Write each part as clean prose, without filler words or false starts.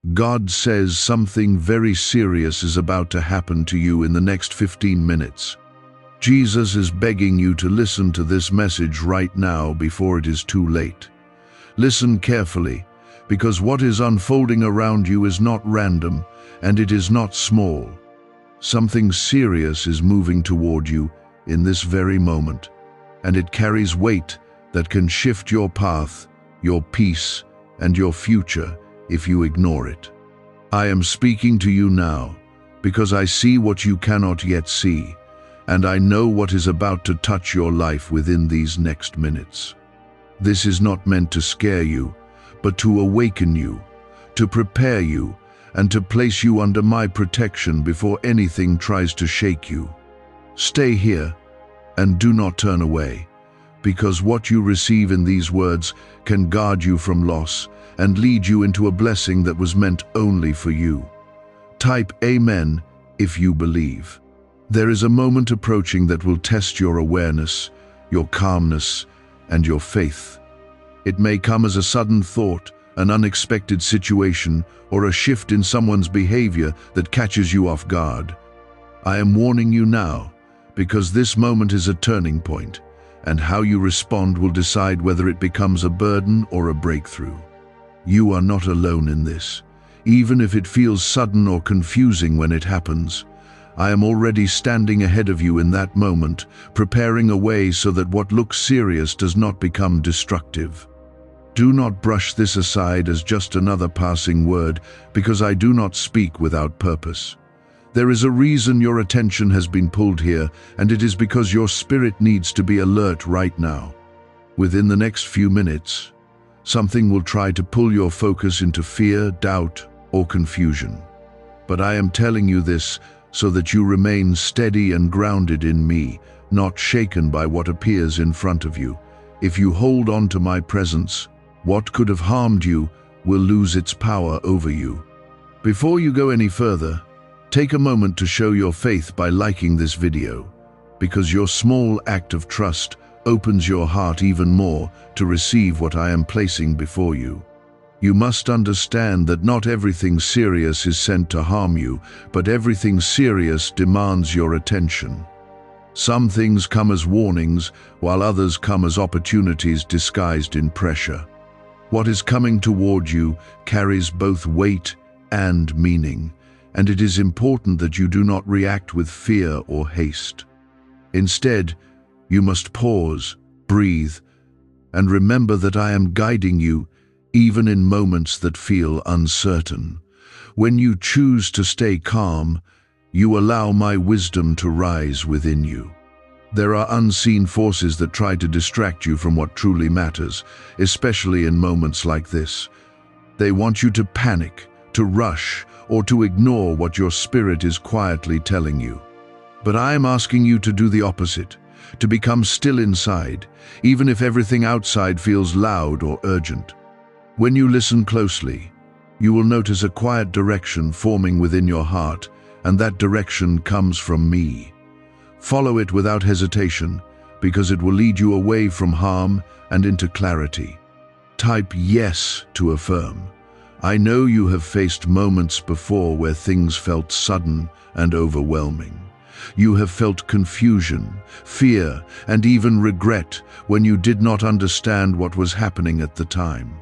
God says something very serious is about to happen to you in the next 15 minutes. Jesus is begging you to listen to this message right now before it is too late. Listen carefully, because what is unfolding around you is not random, and it is not small. Something serious is moving toward you in this very moment, and it carries weight that can shift your path, your peace, and your future if you ignore it. I am speaking to you now because I see what you cannot yet see, and I know what is about to touch your life within these next minutes. This is not meant to scare you, but to awaken you, to prepare you, and to place you under my protection before anything tries to shake you. Stay here and do not turn away, because what you receive in these words can guard you from loss and lead you into a blessing that was meant only for you. Type Amen if you believe. There is a moment approaching that will test your awareness, your calmness, and your faith. It may come as a sudden thought, an unexpected situation, or a shift in someone's behavior that catches you off guard. I am warning you now, because this moment is a turning point, and how you respond will decide whether it becomes a burden or a breakthrough. You are not alone in this. Even if it feels sudden or confusing when it happens, I am already standing ahead of you in that moment, preparing a way so that what looks serious does not become destructive. Do not brush this aside as just another passing word, because I do not speak without purpose. There is a reason your attention has been pulled here, and it is because your spirit needs to be alert right now. Within the next few minutes, something will try to pull your focus into fear, doubt, or confusion. But I am telling you this so that you remain steady and grounded in me, not shaken by what appears in front of you. If you hold on to my presence, what could have harmed you will lose its power over you. Before you go any further, take a moment to show your faith by liking this video, because your small act of trust opens your heart even more to receive what I am placing before you. You must understand that not everything serious is sent to harm you, but everything serious demands your attention. Some things come as warnings, while others come as opportunities disguised in pressure. What is coming toward you carries both weight and meaning, and it is important that you do not react with fear or haste. Instead, you must pause, breathe, and remember that I am guiding you even in moments that feel uncertain. When you choose to stay calm, you allow my wisdom to rise within you. There are unseen forces that try to distract you from what truly matters, especially in moments like this. They want you to panic, to rush, or to ignore what your spirit is quietly telling you. But I am asking you to do the opposite, to become still inside, even if everything outside feels loud or urgent. When you listen closely, you will notice a quiet direction forming within your heart, and that direction comes from me. Follow it without hesitation, because it will lead you away from harm and into clarity. Type yes to affirm. I know you have faced moments before where things felt sudden and overwhelming. You have felt confusion, fear, and even regret when you did not understand what was happening at the time.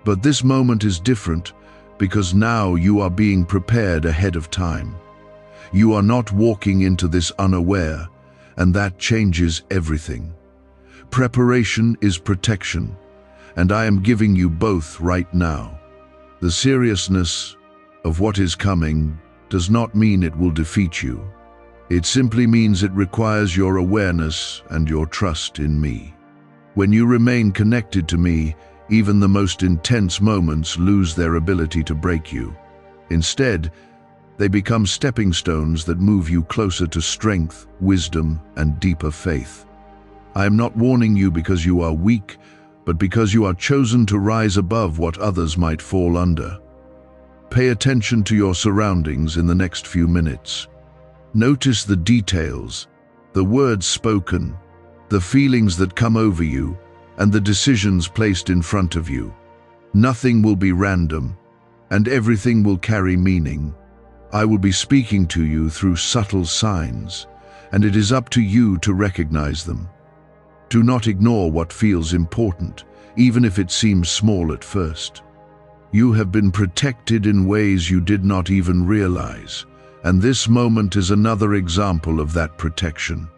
But this moment is different because now you are being prepared ahead of time. You are not walking into this unaware, and that changes everything. Preparation is protection, and I am giving you both right now. The seriousness of what is coming does not mean it will defeat you. It simply means it requires your awareness and your trust in me. When you remain connected to me, even the most intense moments lose their ability to break you. Instead, they become stepping stones that move you closer to strength, wisdom, and deeper faith. I am not warning you because you are weak, but because you are chosen to rise above what others might fall under. Pay attention to your surroundings in the next few minutes. Notice the details, the words spoken, the feelings that come over you, and the decisions placed in front of you. Nothing will be random. and everything will carry meaning. I will be speaking to you through subtle signs, and it is up to you to recognize them. Do not ignore what feels important, even if it seems small at first. You have been protected in ways you did not even realize, and this moment is another example of that protection.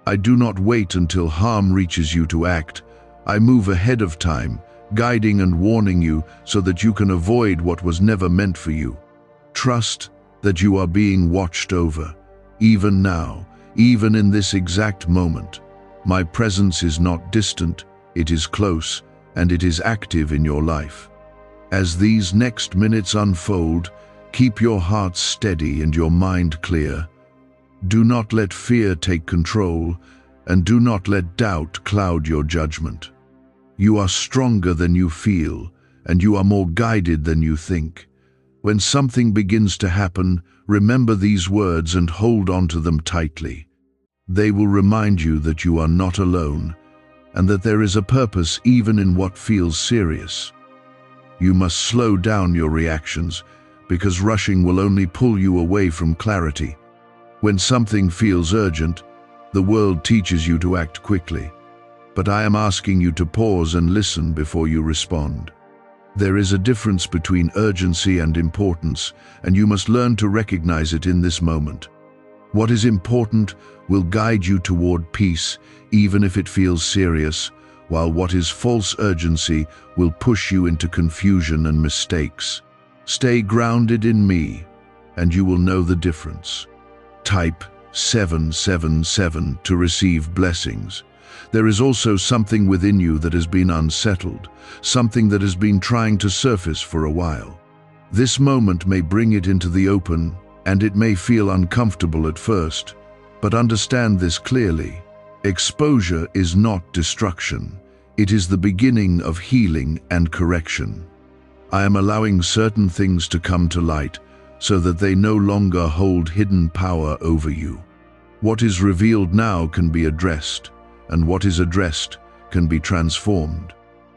I do not wait until harm reaches you to act. I move ahead of time, guiding and warning you so that you can avoid what was never meant for you. Trust that you are being watched over, even now, even in this exact moment. My presence is not distant, it is close, and it is active in your life. As these next minutes unfold, keep your heart steady and your mind clear. Do not let fear take control, and do not let doubt cloud your judgment. You are stronger than you feel, and you are more guided than you think. When something begins to happen, remember these words and hold on to them tightly. They will remind you that you are not alone, and that there is a purpose even in what feels serious. You must slow down your reactions, because rushing will only pull you away from clarity. When something feels urgent, the world teaches you to act quickly. But I am asking you to pause and listen before you respond. There is a difference between urgency and importance, and you must learn to recognize it in this moment. What is important will guide you toward peace, even if it feels serious, while what is false urgency will push you into confusion and mistakes. Stay grounded in me, and you will know the difference. Type 777 to receive blessings. There is also something within you that has been unsettled, something that has been trying to surface for a while. This moment may bring it into the open, and it may feel uncomfortable at first, but understand this clearly. Exposure is not destruction. It is the beginning of healing and correction. I am allowing certain things to come to light so that they no longer hold hidden power over you. What is revealed now can be addressed, and what is addressed can be transformed.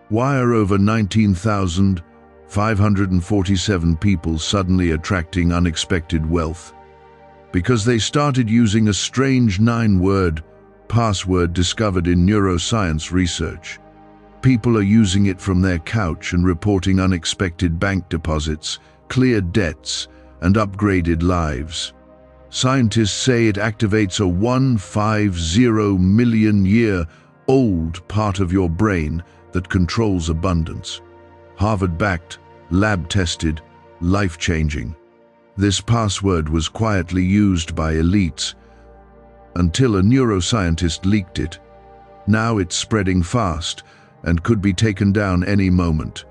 Why are over 19,547 people suddenly attracting unexpected wealth? Because they started using a strange 9-word password discovered in neuroscience research. People are using it from their couch and reporting unexpected bank deposits, cleared debts, and upgraded lives. Scientists say it activates a 150 million year old part of your brain that controls abundance. Harvard-backed, lab-tested, life-changing. This password was quietly used by elites until a neuroscientist leaked it. Now it's spreading fast and could be taken down any moment.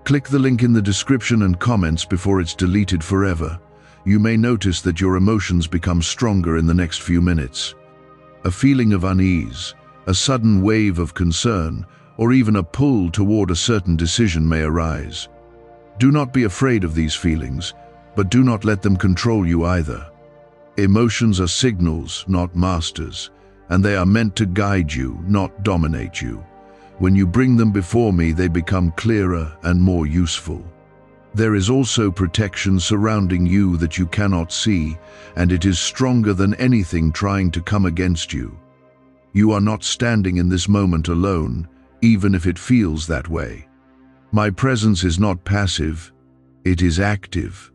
Click the link in the description and comments before it's deleted forever. You may notice that your emotions become stronger in the next few minutes. A feeling of unease, a sudden wave of concern, or even a pull toward a certain decision may arise. Do not be afraid of these feelings, but do not let them control you either. Emotions are signals, not masters, and they are meant to guide you, not dominate you. When you bring them before me, they become clearer and more useful. There is also protection surrounding you that you cannot see, and it is stronger than anything trying to come against you. You are not standing in this moment alone, even if it feels that way. My presence is not passive, it is active,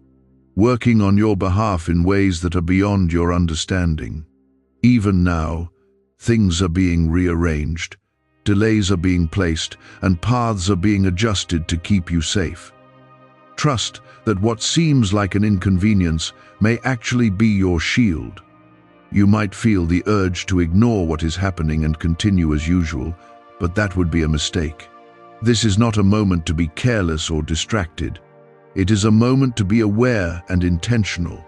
working on your behalf in ways that are beyond your understanding. Even now, things are being rearranged, delays are being placed, and paths are being adjusted to keep you safe. Trust that what seems like an inconvenience may actually be your shield. You might feel the urge to ignore what is happening and continue as usual, but that would be a mistake. This is not a moment to be careless or distracted. It is a moment to be aware and intentional.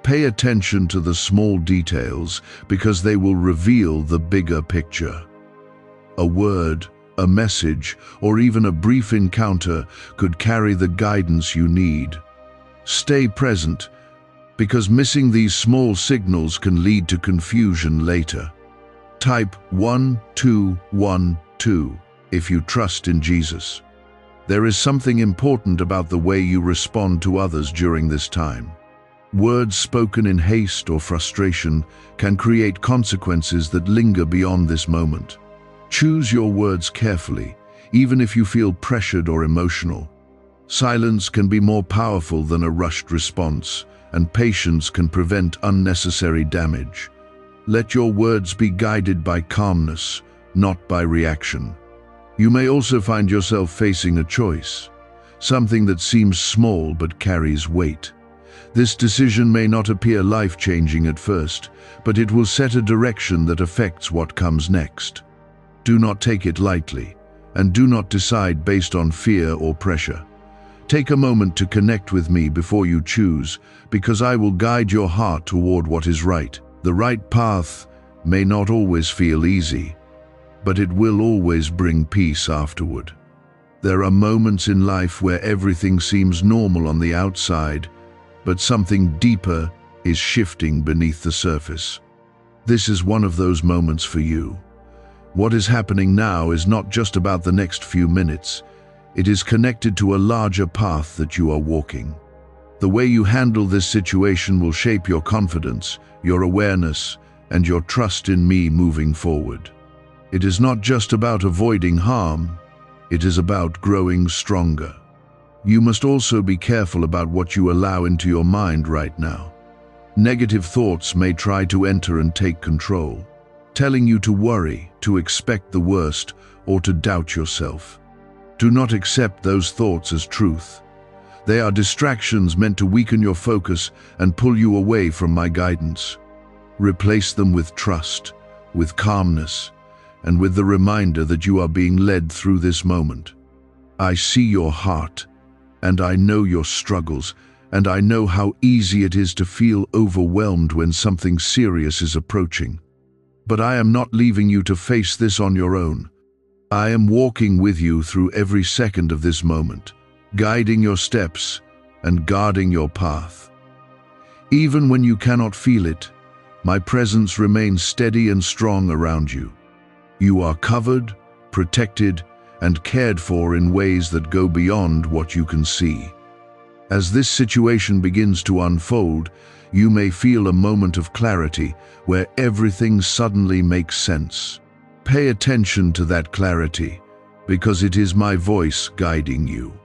Pay attention to the small details because they will reveal the bigger picture. A word, a message, or even a brief encounter could carry the guidance you need. Stay present, because missing these small signals can lead to confusion later. Type 1212 if you trust in Jesus. There is something important about the way you respond to others during this time. Words spoken in haste or frustration can create consequences that linger beyond this moment. Choose your words carefully, even if you feel pressured or emotional. Silence can be more powerful than a rushed response, and patience can prevent unnecessary damage. Let your words be guided by calmness, not by reaction. You may also find yourself facing a choice, something that seems small but carries weight. This decision may not appear life-changing at first, but it will set a direction that affects what comes next. Do not take it lightly, and do not decide based on fear or pressure. Take a moment to connect with me before you choose, because I will guide your heart toward what is right. The right path may not always feel easy, but it will always bring peace afterward. There are moments in life where everything seems normal on the outside, but something deeper is shifting beneath the surface. This is one of those moments for you. What is happening now is not just about the next few minutes. It is connected to a larger path that you are walking. The way you handle this situation will shape your confidence, your awareness, and your trust in me moving forward. It is not just about avoiding harm, it is about growing stronger. You must also be careful about what you allow into your mind right now. Negative thoughts may try to enter and take control, telling you to worry, to expect the worst, or to doubt yourself. Do not accept those thoughts as truth. They are distractions meant to weaken your focus and pull you away from my guidance. Replace them with trust, with calmness, and with the reminder that you are being led through this moment. I see your heart, and I know your struggles, and I know how easy it is to feel overwhelmed when something serious is approaching. But I am not leaving you to face this on your own. I am walking with you through every second of this moment, guiding your steps and guarding your path. Even when you cannot feel it, my presence remains steady and strong around you. You are covered, protected, and cared for in ways that go beyond what you can see. As this situation begins to unfold, you may feel a moment of clarity where everything suddenly makes sense. Pay attention to that clarity, because it is my voice guiding you.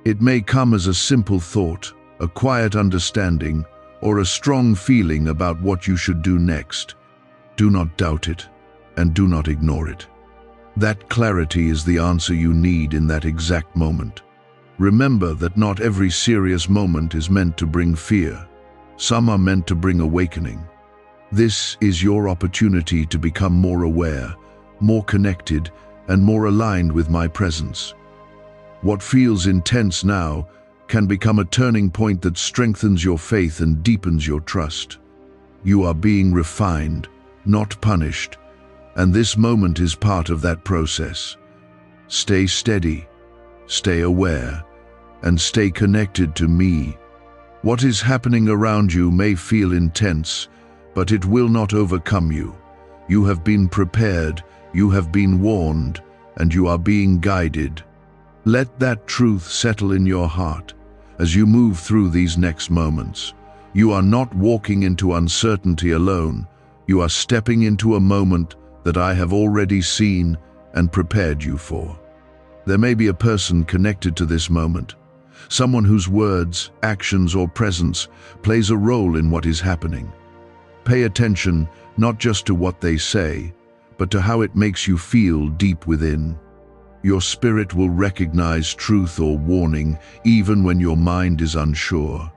It may come as a simple thought, a quiet understanding, or a strong feeling about what you should do next. Do not doubt it, and do not ignore it. That clarity is the answer you need in that exact moment. Remember that not every serious moment is meant to bring fear. Some are meant to bring awakening. This is your opportunity to become more aware, more connected, and more aligned with my presence. What feels intense now can become a turning point that strengthens your faith and deepens your trust. You are being refined, not punished, and this moment is part of that process. Stay steady, stay aware, and stay connected to me. What is happening around you may feel intense, but it will not overcome you. You have been prepared, you have been warned, and you are being guided. Let that truth settle in your heart as you move through these next moments. You are not walking into uncertainty alone. You are stepping into a moment that I have already seen and prepared you for. There may be a person connected to this moment, someone whose words, actions, or presence plays a role in what is happening. Pay attention not just to what they say, but to how it makes you feel deep within. Your spirit will recognize truth or warning even when your mind is unsure.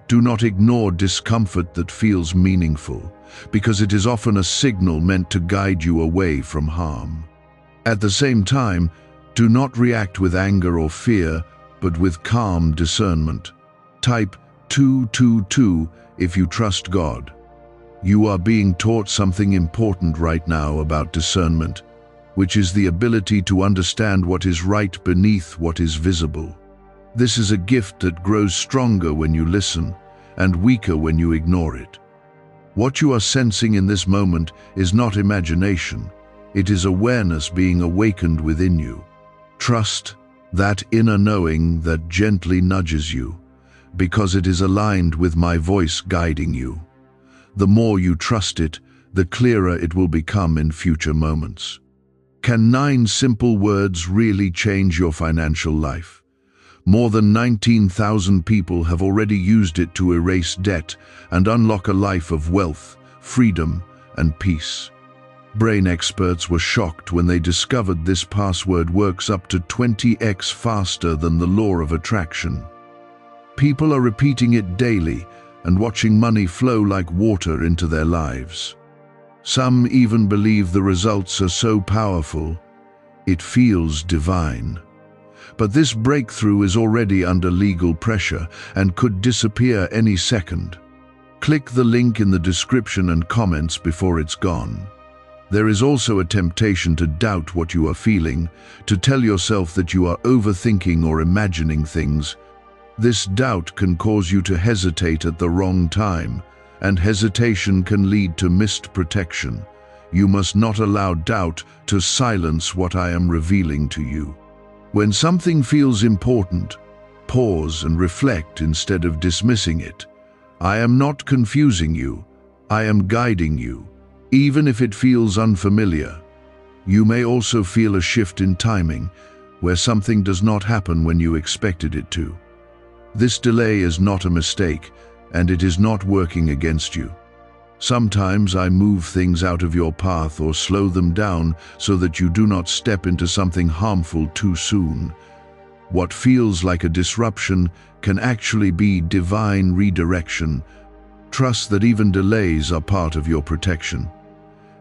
Do not ignore discomfort that feels meaningful, because it is often a signal meant to guide you away from harm. At the same time, do not react with anger or fear, but with calm discernment. Type 222 if you trust God. You are being taught something important right now about discernment, which is the ability to understand what is right beneath what is visible. This is a gift that grows stronger when you listen and weaker when you ignore it. What you are sensing in this moment is not imagination. It is awareness being awakened within you. Trust that inner knowing that gently nudges you, because it is aligned with my voice guiding you. The more you trust it, the clearer it will become in future moments. Can 9 simple words really change your financial life? More than 19,000 people have already used it to erase debt and unlock a life of wealth, freedom, and peace. Brain experts were shocked when they discovered this password works up to 20x faster than the law of attraction. People are repeating it daily and watching money flow like water into their lives. Some even believe the results are so powerful, it feels divine. But this breakthrough is already under legal pressure and could disappear any second. Click the link in the description and comments before it's gone. There is also a temptation to doubt what you are feeling, to tell yourself that you are overthinking or imagining things. This doubt can cause you to hesitate at the wrong time, and hesitation can lead to missed protection. You must not allow doubt to silence what I am revealing to you. When something feels important, pause and reflect instead of dismissing it. I am not confusing you, I am guiding you, even if it feels unfamiliar. You may also feel a shift in timing, where something does not happen when you expected it to. This delay is not a mistake, and it is not working against you. Sometimes I move things out of your path or slow them down so that you do not step into something harmful too soon. What feels like a disruption can actually be divine redirection. Trust that even delays are part of your protection.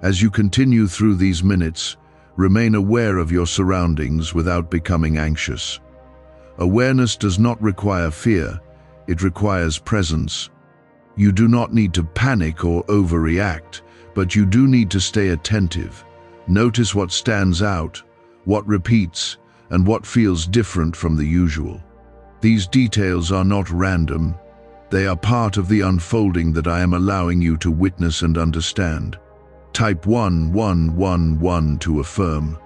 As you continue through these minutes, remain aware of your surroundings without becoming anxious. Awareness does not require fear, it requires presence. You do not need to panic or overreact, but you do need to stay attentive. Notice what stands out, what repeats, and what feels different from the usual. These details are not random. They are part of the unfolding that I am allowing you to witness and understand. Type 1111 to affirm.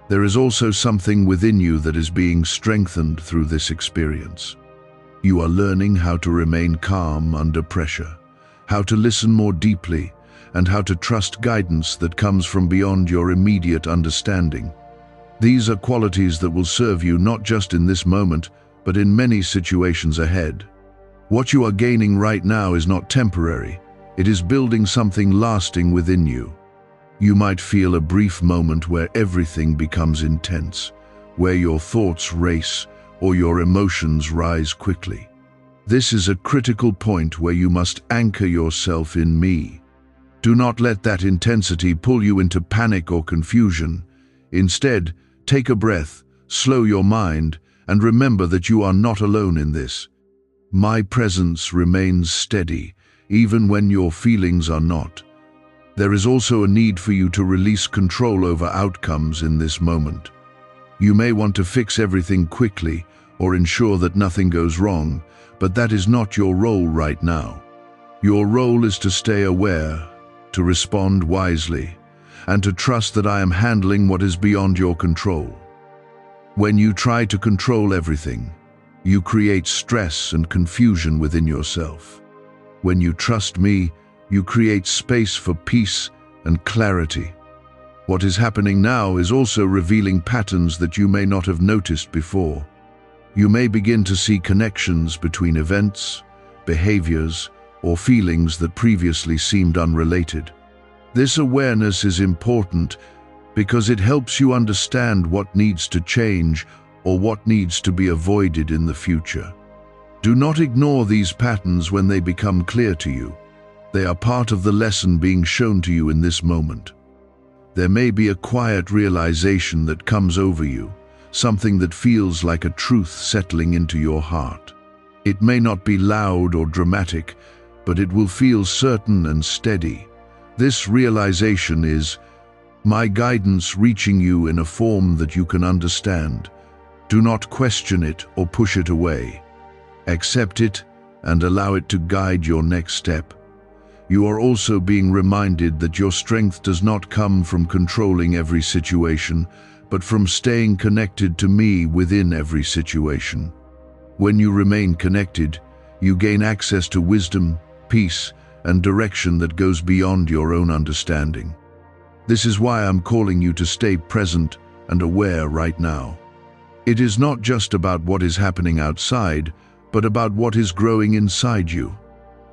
There is also something within you that is being strengthened through this experience. You are learning how to remain calm under pressure, how to listen more deeply, and how to trust guidance that comes from beyond your immediate understanding. These are qualities that will serve you not just in this moment, but in many situations ahead. What you are gaining right now is not temporary. It is building something lasting within you. You might feel a brief moment where everything becomes intense, where your thoughts race, or your emotions rise quickly. This is a critical point where you must anchor yourself in me. Do not let that intensity pull you into panic or confusion. Instead, take a breath, slow your mind, and remember that you are not alone in this. My presence remains steady, even when your feelings are not. There is also a need for you to release control over outcomes in this moment. You may want to fix everything quickly or ensure that nothing goes wrong, but that is not your role right now. Your role is to stay aware, to respond wisely, and to trust that I am handling what is beyond your control. When you try to control everything, you create stress and confusion within yourself. When you trust me, you create space for peace and clarity. What is happening now is also revealing patterns that you may not have noticed before. You may begin to see connections between events, behaviors, or feelings that previously seemed unrelated. This awareness is important because it helps you understand what needs to change or what needs to be avoided in the future. Do not ignore these patterns when they become clear to you. They are part of the lesson being shown to you in this moment. There may be a quiet realization that comes over you, something that feels like a truth settling into your heart. It may not be loud or dramatic, but it will feel certain and steady. This realization is my guidance reaching you in a form that you can understand. Do not question it or push it away. Accept it and allow it to guide your next step. You are also being reminded that your strength does not come from controlling every situation, but from staying connected to me within every situation. When you remain connected, you gain access to wisdom, peace, and direction that goes beyond your own understanding. This is why I'm calling you to stay present and aware right now. It is not just about what is happening outside, but about what is growing inside you.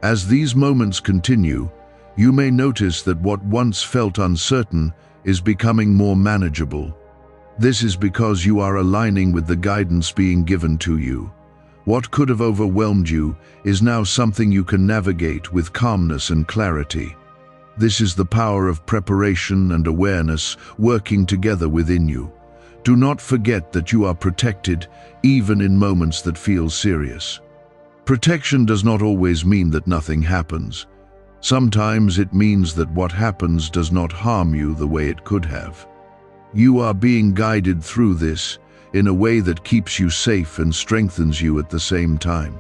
As these moments continue, you may notice that what once felt uncertain is becoming more manageable. This is because you are aligning with the guidance being given to you. What could have overwhelmed you is now something you can navigate with calmness and clarity. This is the power of preparation and awareness working together within you. Do not forget that you are protected, even in moments that feel serious. Protection does not always mean that nothing happens. Sometimes it means that what happens does not harm you the way it could have. You are being guided through this in a way that keeps you safe and strengthens you at the same time.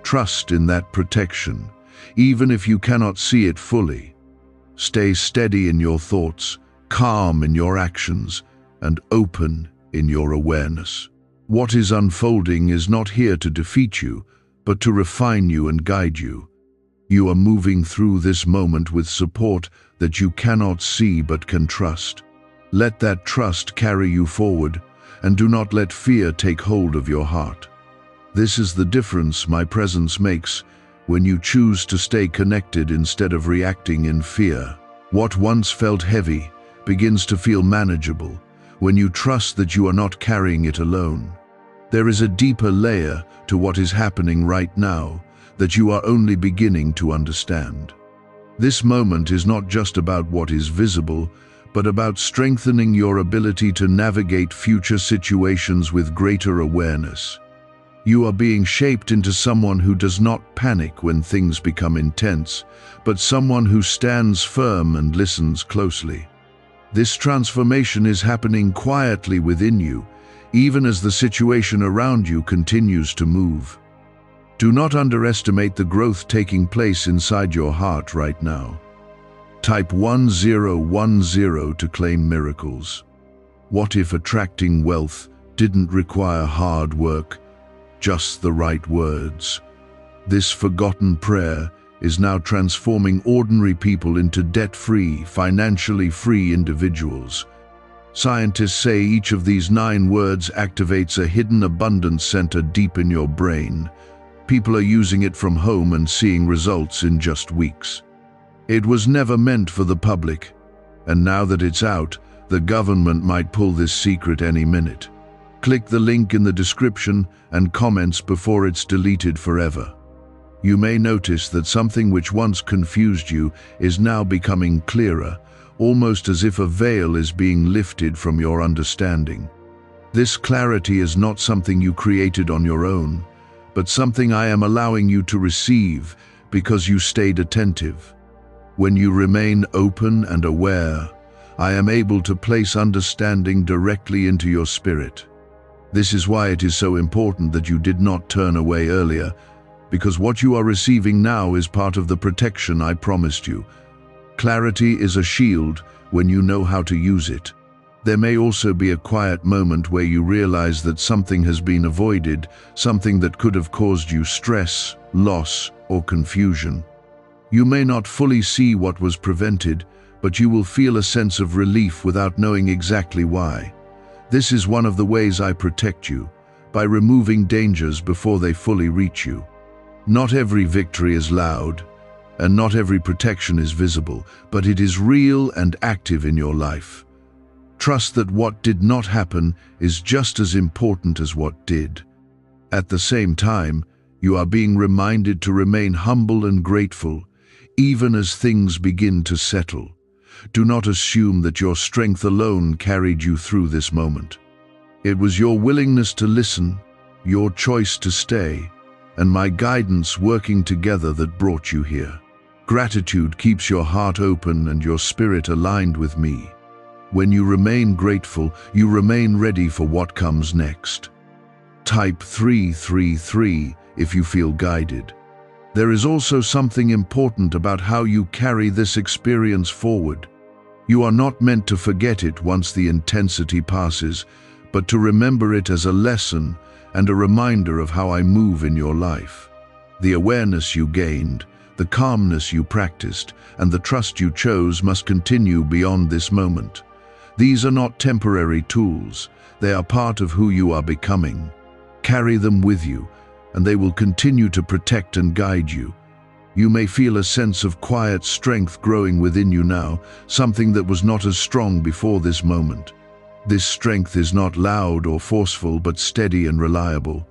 Trust in that protection, even if you cannot see it fully. Stay steady in your thoughts, calm in your actions, and open in your awareness. What is unfolding is not here to defeat you, but to refine you and guide you. You are moving through this moment with support that you cannot see but can trust. Let that trust carry you forward, and do not let fear take hold of your heart. This is the difference my presence makes when you choose to stay connected instead of reacting in fear. What once felt heavy begins to feel manageable when you trust that you are not carrying it alone. There is a deeper layer to what is happening right now that you are only beginning to understand. This moment is not just about what is visible, but about strengthening your ability to navigate future situations with greater awareness. You are being shaped into someone who does not panic when things become intense, but someone who stands firm and listens closely. This transformation is happening quietly within you, even as the situation around you continues to move. Do not underestimate the growth taking place inside your heart right now. Type 1010 to claim miracles. What if attracting wealth didn't require hard work, just the right words? This forgotten prayer is now transforming ordinary people into debt-free, financially free individuals. Scientists say each of these 9 words activates a hidden abundance center deep in your brain. People are using it from home and seeing results in just weeks. It was never meant for the public, and now that it's out, the government might pull this secret any minute. Click the link in the description and comments before it's deleted forever. You may notice that something which once confused you is now becoming clearer, almost as if a veil is being lifted from your understanding. This clarity is not something you created on your own, but something I am allowing you to receive because you stayed attentive. When you remain open and aware, I am able to place understanding directly into your spirit. This is why it is so important that you did not turn away earlier, because what you are receiving now is part of the protection I promised you. Clarity is a shield when you know how to use it. There may also be a quiet moment where you realize that something has been avoided, something that could have caused you stress, loss, or confusion. You may not fully see what was prevented, but you will feel a sense of relief without knowing exactly why. This is one of the ways I protect you, by removing dangers before they fully reach you. Not every victory is loud, and not every protection is visible, but it is real and active in your life. Trust that what did not happen is just as important as what did. At the same time, you are being reminded to remain humble and grateful, even as things begin to settle. Do not assume that your strength alone carried you through this moment. It was your willingness to listen, your choice to stay, and my guidance working together that brought you here. Gratitude keeps your heart open and your spirit aligned with me. When you remain grateful, you remain ready for what comes next. Type 333 if you feel guided. There is also something important about how you carry this experience forward. You are not meant to forget it once the intensity passes, but to remember it as a lesson and a reminder of how I move in your life. The awareness you gained, the calmness you practiced, and the trust you chose must continue beyond this moment. These are not temporary tools. They are part of who you are becoming. Carry them with you, and they will continue to protect and guide you. You may feel a sense of quiet strength growing within you now, something that was not as strong before this moment. This strength is not loud or forceful, but steady and reliable.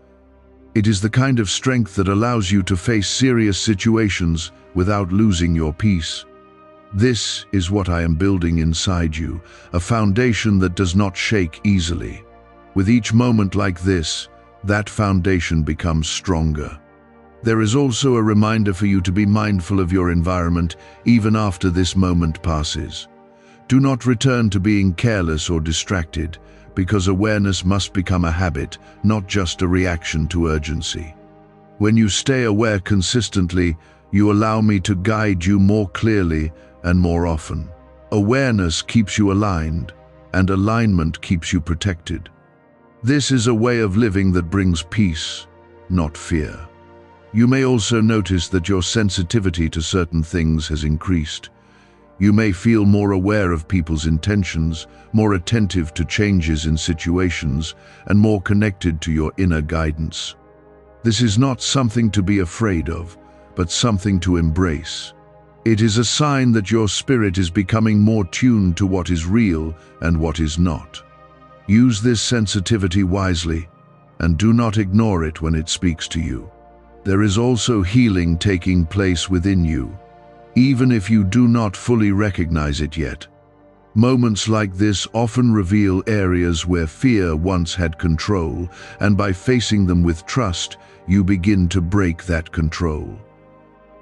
It is the kind of strength that allows you to face serious situations without losing your peace. This is what I am building inside you, a foundation that does not shake easily. With each moment like this, that foundation becomes stronger. There is also a reminder for you to be mindful of your environment even after this moment passes. Do not return to being careless or distracted, because awareness must become a habit, not just a reaction to urgency. When you stay aware consistently, you allow me to guide you more clearly and more often. Awareness keeps you aligned, and alignment keeps you protected. This is a way of living that brings peace, not fear. You may also notice that your sensitivity to certain things has increased. You may feel more aware of people's intentions, more attentive to changes in situations, and more connected to your inner guidance. This is not something to be afraid of, but something to embrace. It is a sign that your spirit is becoming more tuned to what is real and what is not. Use this sensitivity wisely, and do not ignore it when it speaks to you. There is also healing taking place within you, even if you do not fully recognize it yet. Moments like this often reveal areas where fear once had control, and by facing them with trust, you begin to break that control.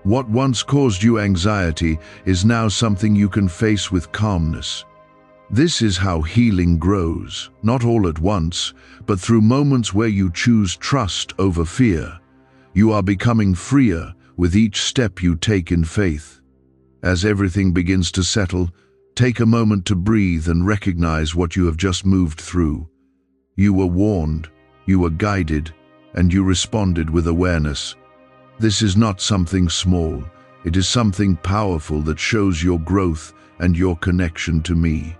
What once caused you anxiety is now something you can face with calmness. This is how healing grows, not all at once, but through moments where you choose trust over fear. You are becoming freer with each step you take in faith. As everything begins to settle, take a moment to breathe and recognize what you have just moved through. You were warned, you were guided, and you responded with awareness. This is not something small. It is something powerful that shows your growth and your connection to me.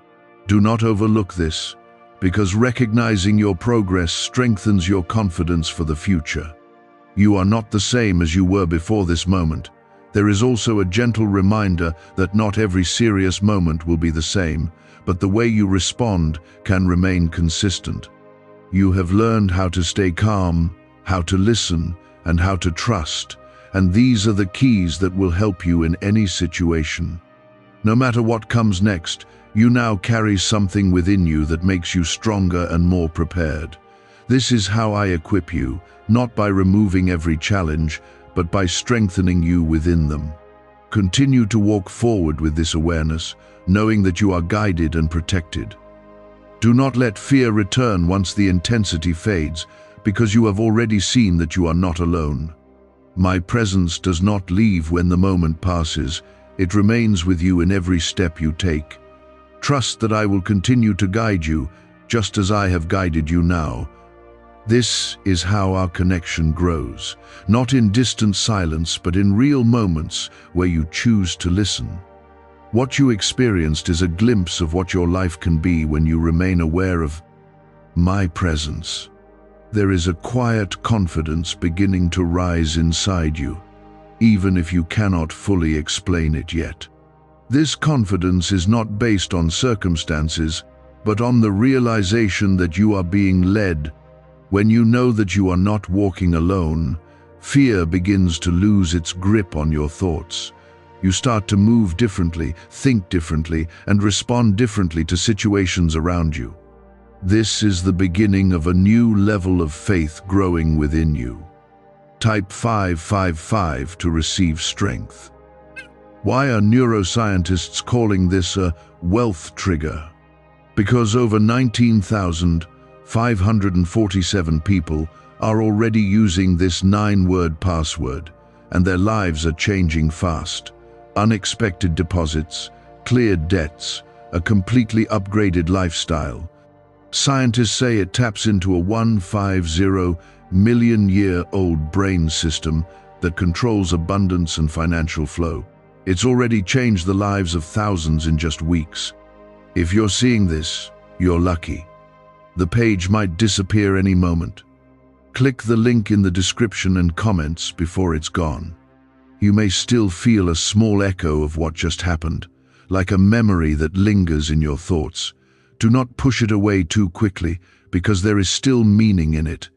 Do not overlook this, because recognizing your progress strengthens your confidence for the future. You are not the same as you were before this moment. There is also a gentle reminder that not every serious moment will be the same, but the way you respond can remain consistent. You have learned how to stay calm, how to listen, and how to trust, and these are the keys that will help you in any situation. No matter what comes next, you now carry something within you that makes you stronger and more prepared. This is how I equip you, not by removing every challenge, but by strengthening you within them. Continue to walk forward with this awareness, knowing that you are guided and protected. Do not let fear return once the intensity fades, because you have already seen that you are not alone. My presence does not leave when the moment passes. It remains with you in every step you take. Trust that I will continue to guide you, just as I have guided you now. This is how our connection grows, not in distant silence, but in real moments where you choose to listen. What you experienced is a glimpse of what your life can be when you remain aware of my presence. There is a quiet confidence beginning to rise inside you, even if you cannot fully explain it yet. This confidence is not based on circumstances, but on the realization that you are being led. When you know that you are not walking alone, fear begins to lose its grip on your thoughts. You start to move differently, think differently, and respond differently to situations around you. This is the beginning of a new level of faith growing within you. Type 555 to receive strength. Why are neuroscientists calling this a wealth trigger? Because over 19,547 people are already using this 9-word password, and their lives are changing fast. Unexpected deposits, cleared debts, a completely upgraded lifestyle. Scientists say it taps into a 150 million-year-old brain system that controls abundance and financial flow. It's already changed the lives of thousands in just weeks. If you're seeing this, you're lucky. The page might disappear any moment. Click the link in the description and comments before it's gone. You may still feel a small echo of what just happened, like a memory that lingers in your thoughts. Do not push it away too quickly, because there is still meaning in it.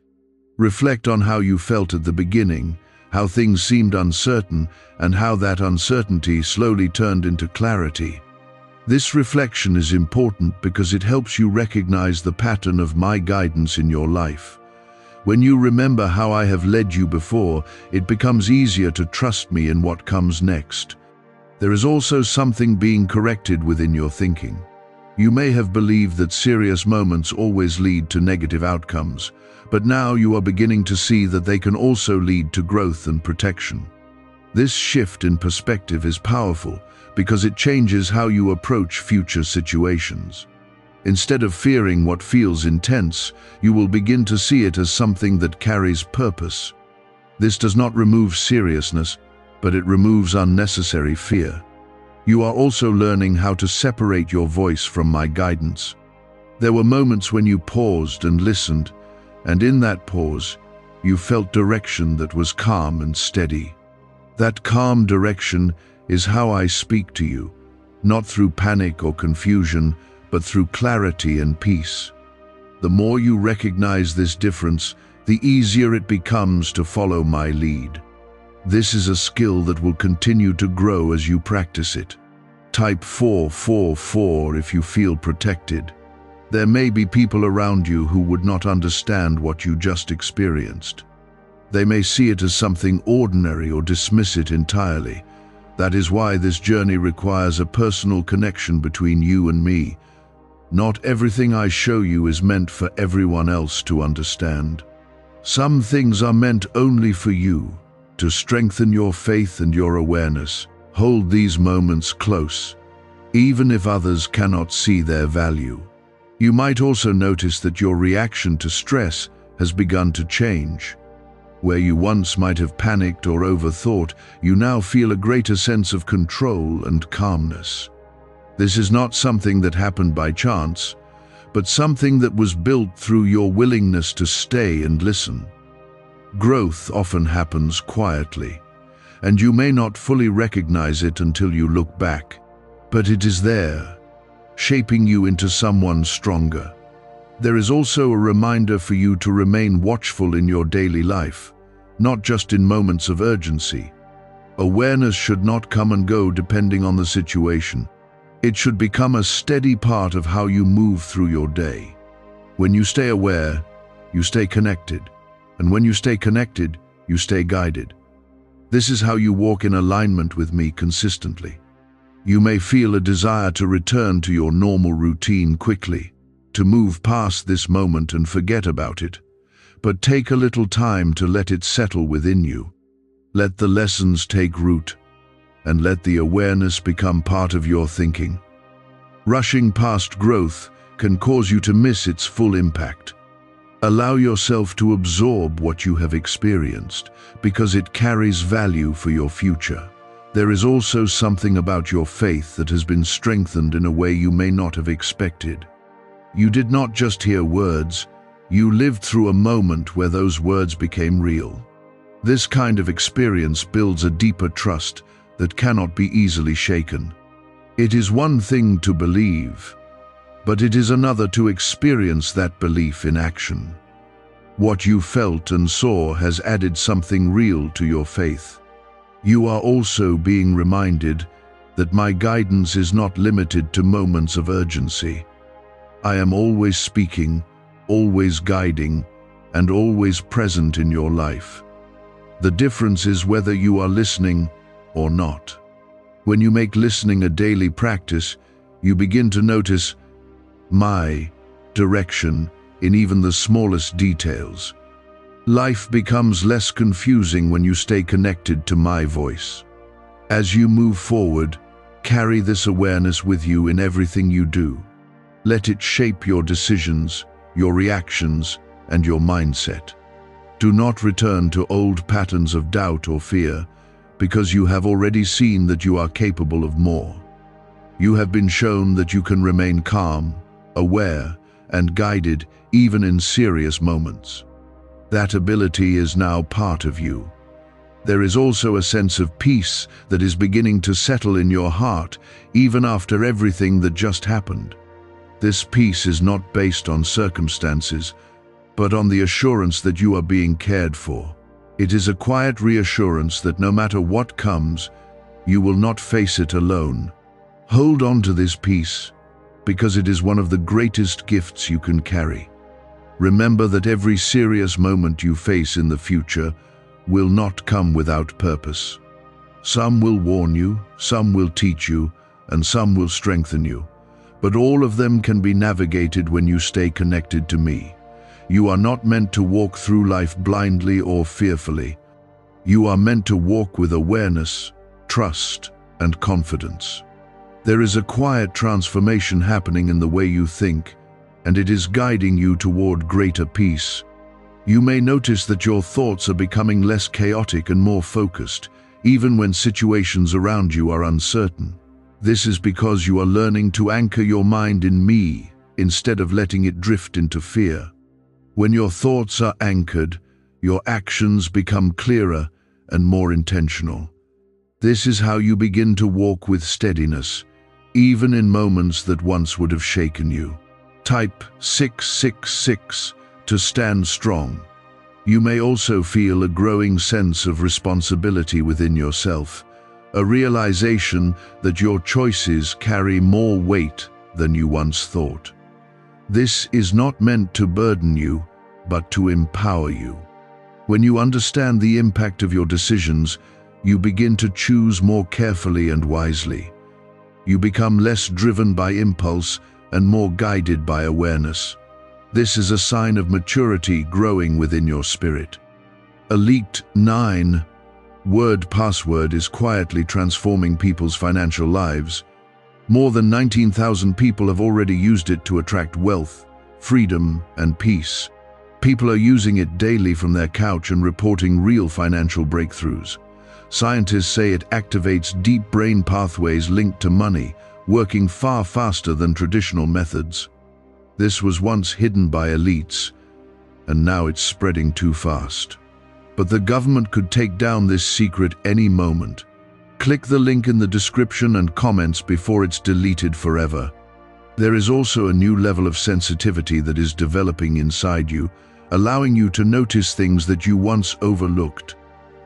Reflect on how you felt at the beginning, how things seemed uncertain, and how that uncertainty slowly turned into clarity. This reflection is important because it helps you recognize the pattern of my guidance in your life. When you remember how I have led you before, it becomes easier to trust me in what comes next. There is also something being corrected within your thinking. You may have believed that serious moments always lead to negative outcomes, but now you are beginning to see that they can also lead to growth and protection. This shift in perspective is powerful because it changes how you approach future situations. Instead of fearing what feels intense, you will begin to see it as something that carries purpose. This does not remove seriousness, but it removes unnecessary fear. You are also learning how to separate your voice from my guidance. There were moments when you paused and listened, and in that pause, you felt direction that was calm and steady. That calm direction is how I speak to you, not through panic or confusion, but through clarity and peace. The more you recognize this difference, the easier it becomes to follow my lead. This is a skill that will continue to grow as you practice it. Type 444 if you feel protected. There may be people around you who would not understand what you just experienced. They may see it as something ordinary or dismiss it entirely. That is why this journey requires a personal connection between you and me. Not everything I show you is meant for everyone else to understand. Some things are meant only for you, to strengthen your faith and your awareness. Hold these moments close, even if others cannot see their value. You might also notice that your reaction to stress has begun to change. Where you once might have panicked or overthought, you now feel a greater sense of control and calmness. This is not something that happened by chance, but something that was built through your willingness to stay and listen. Growth often happens quietly, and you may not fully recognize it until you look back, but it is there, shaping you into someone stronger. There is also a reminder for you to remain watchful in your daily life, not just in moments of urgency. Awareness should not come and go depending on the situation. It should become a steady part of how you move through your day. When you stay aware, you stay connected, and when you stay connected, you stay guided. This is how you walk in alignment with me consistently. You may feel a desire to return to your normal routine quickly, to move past this moment and forget about it, but take a little time to let it settle within you. Let the lessons take root, and let the awareness become part of your thinking. Rushing past growth can cause you to miss its full impact. Allow yourself to absorb what you have experienced, because it carries value for your future. There is also something about your faith that has been strengthened in a way you may not have expected. You did not just hear words, you lived through a moment where those words became real. This kind of experience builds a deeper trust that cannot be easily shaken. It is one thing to believe, but it is another to experience that belief in action. What you felt and saw has added something real to your faith. You are also being reminded that my guidance is not limited to moments of urgency. I am always speaking, always guiding, and always present in your life. The difference is whether you are listening or not. When you make listening a daily practice, you begin to notice my direction in even the smallest details. Life becomes less confusing when you stay connected to my voice. As you move forward, Carry this awareness with you in everything you do. Let it shape your decisions, your reactions, and your mindset. Do not return to old patterns of doubt or fear, because you have already seen that you are capable of more. You have been shown that you can remain calm, aware, and guided even in serious moments. That ability is now part of you. There is also a sense of peace that is beginning to settle in your heart, even after everything that just happened. This peace is not based on circumstances, but on the assurance that you are being cared for. It is a quiet reassurance that no matter what comes, you will not face it alone. Hold on to this peace, because it is one of the greatest gifts you can carry. Remember that every serious moment you face in the future will not come without purpose. Some will warn you, some will teach you, and some will strengthen you. But all of them can be navigated when you stay connected to me. You are not meant to walk through life blindly or fearfully. You are meant to walk with awareness, trust, and confidence. There is a quiet transformation happening in the way you think, and it is guiding you toward greater peace. You may notice that your thoughts are becoming less chaotic and more focused, even when situations around you are uncertain. This is because you are learning to anchor your mind in me instead of letting it drift into fear. When your thoughts are anchored, your actions become clearer and more intentional. This is how you begin to walk with steadiness, even in moments that once would have shaken you. Type 666 to stand strong. You may also feel a growing sense of responsibility within yourself, a realization that your choices carry more weight than you once thought. This is not meant to burden you, but to empower you. When you understand the impact of your decisions, you begin to choose more carefully and wisely. You become less driven by impulse and more guided by awareness. This is a sign of maturity growing within your spirit. A leaked 9-word password is quietly transforming people's financial lives. More than 19,000 people have already used it to attract wealth, freedom, and peace. People are using it daily from their couch and reporting real financial breakthroughs. Scientists say it activates deep brain pathways linked to money, working far faster than traditional methods. This was once hidden by elites, and now it's spreading too fast. But the government could take down this secret any moment. Click the link in the description and comments before it's deleted forever. There is also a new level of sensitivity that is developing inside you, allowing you to notice things that you once overlooked.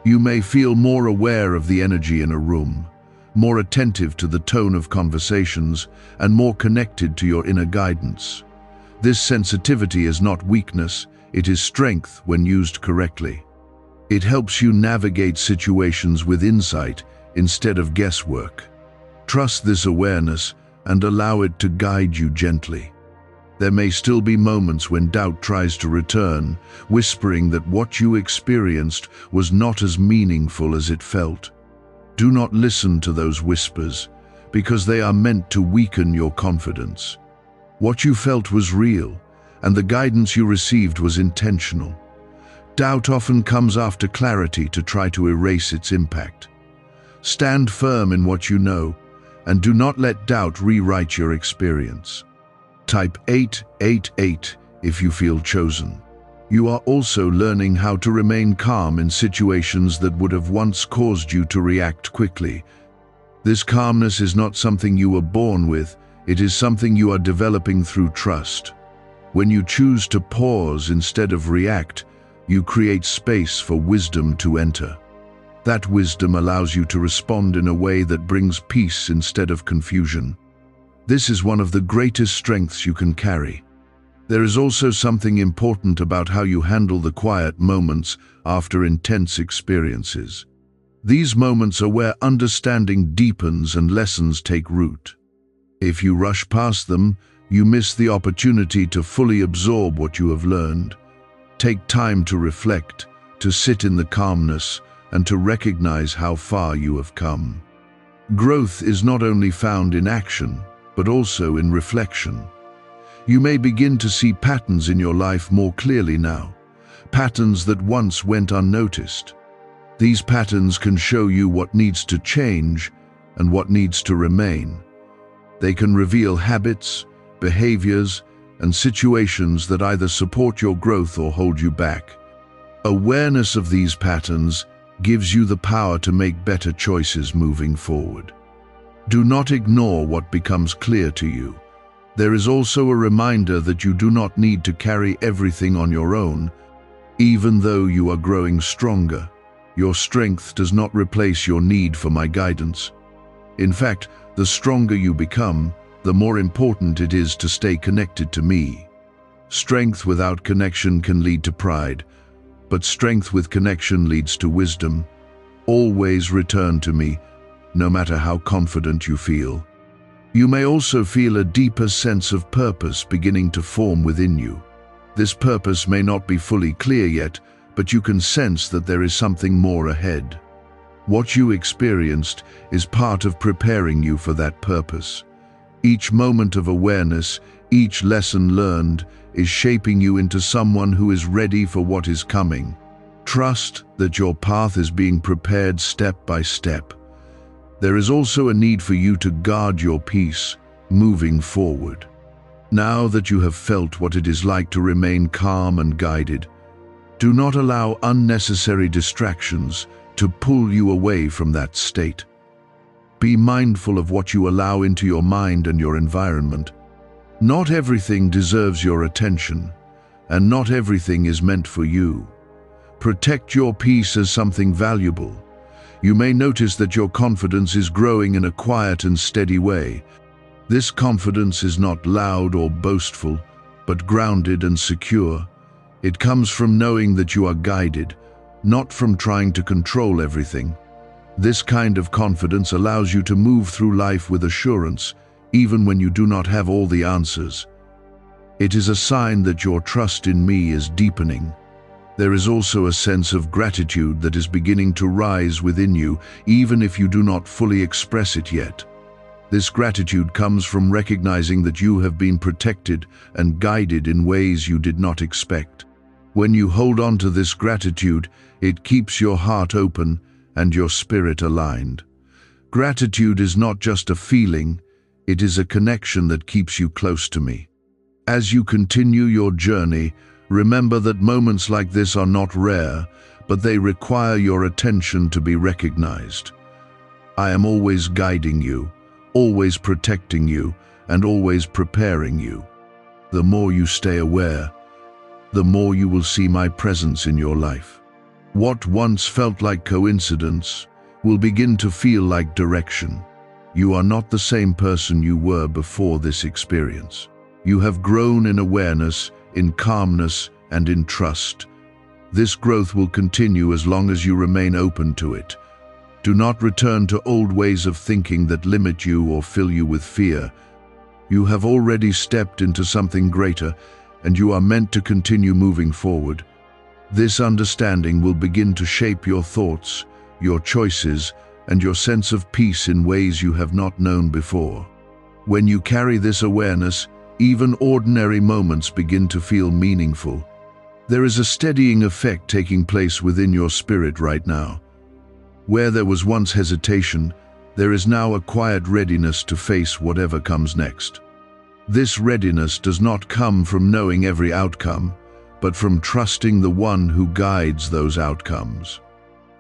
You may feel more aware of the energy in a room, more attentive to the tone of conversations, and more connected to your inner guidance. This sensitivity is not weakness, it is strength when used correctly. It helps you navigate situations with insight instead of guesswork. Trust this awareness and allow it to guide you gently. There may still be moments when doubt tries to return, whispering that what you experienced was not as meaningful as it felt. Do not listen to those whispers, because they are meant to weaken your confidence. What you felt was real, and the guidance you received was intentional. Doubt often comes after clarity to try to erase its impact. Stand firm in what you know, and do not let doubt rewrite your experience. Type 888 if you feel chosen. You are also learning how to remain calm in situations that would have once caused you to react quickly. This calmness is not something you were born with, it is something you are developing through trust. When you choose to pause instead of react, you create space for wisdom to enter. That wisdom allows you to respond in a way that brings peace instead of confusion. This is one of the greatest strengths you can carry. There is also something important about how you handle the quiet moments after intense experiences. These moments are where understanding deepens and lessons take root. If you rush past them, you miss the opportunity to fully absorb what you have learned. Take time to reflect, to sit in the calmness, and to recognize how far you have come. Growth is not only found in action, but also in reflection. You may begin to see patterns in your life more clearly now, patterns that once went unnoticed. These patterns can show you what needs to change and what needs to remain. They can reveal habits, behaviors, and situations that either support your growth or hold you back. Awareness of these patterns gives you the power to make better choices moving forward. Do not ignore what becomes clear to you. There is also a reminder that you do not need to carry everything on your own. Even though you are growing stronger, your strength does not replace your need for my guidance. In fact, the stronger you become, the more important it is to stay connected to me. Strength without connection can lead to pride, but strength with connection leads to wisdom. Always return to me, no matter how confident you feel. You may also feel a deeper sense of purpose beginning to form within you. This purpose may not be fully clear yet, but you can sense that there is something more ahead. What you experienced is part of preparing you for that purpose. Each moment of awareness, each lesson learned, is shaping you into someone who is ready for what is coming. Trust that your path is being prepared step by step. There is also a need for you to guard your peace, moving forward. Now that you have felt what it is like to remain calm and guided, do not allow unnecessary distractions to pull you away from that state. Be mindful of what you allow into your mind and your environment. Not everything deserves your attention, and not everything is meant for you. Protect your peace as something valuable. You may notice that your confidence is growing in a quiet and steady way. This confidence is not loud or boastful, but grounded and secure. It comes from knowing that you are guided, not from trying to control everything. This kind of confidence allows you to move through life with assurance, even when you do not have all the answers. It is a sign that your trust in me is deepening. There is also a sense of gratitude that is beginning to rise within you, even if you do not fully express it yet. This gratitude comes from recognizing that you have been protected and guided in ways you did not expect. When you hold on to this gratitude, it keeps your heart open and your spirit aligned. Gratitude is not just a feeling, it is a connection that keeps you close to me. As you continue your journey, remember that moments like this are not rare, but they require your attention to be recognized. I am always guiding you, always protecting you, and always preparing you. The more you stay aware, the more you will see my presence in your life. What once felt like coincidence will begin to feel like direction. You are not the same person you were before this experience. You have grown in awareness, in calmness, and in trust. This growth will continue as long as you remain open to it. Do not return to old ways of thinking that limit you or fill you with fear. You have already stepped into something greater, and you are meant to continue moving forward. This understanding will begin to shape your thoughts, your choices, and your sense of peace in ways you have not known before. When you carry this awareness, even ordinary moments begin to feel meaningful. There is a steadying effect taking place within your spirit right now. Where there was once hesitation, there is now a quiet readiness to face whatever comes next. This readiness does not come from knowing every outcome, but from trusting the one who guides those outcomes.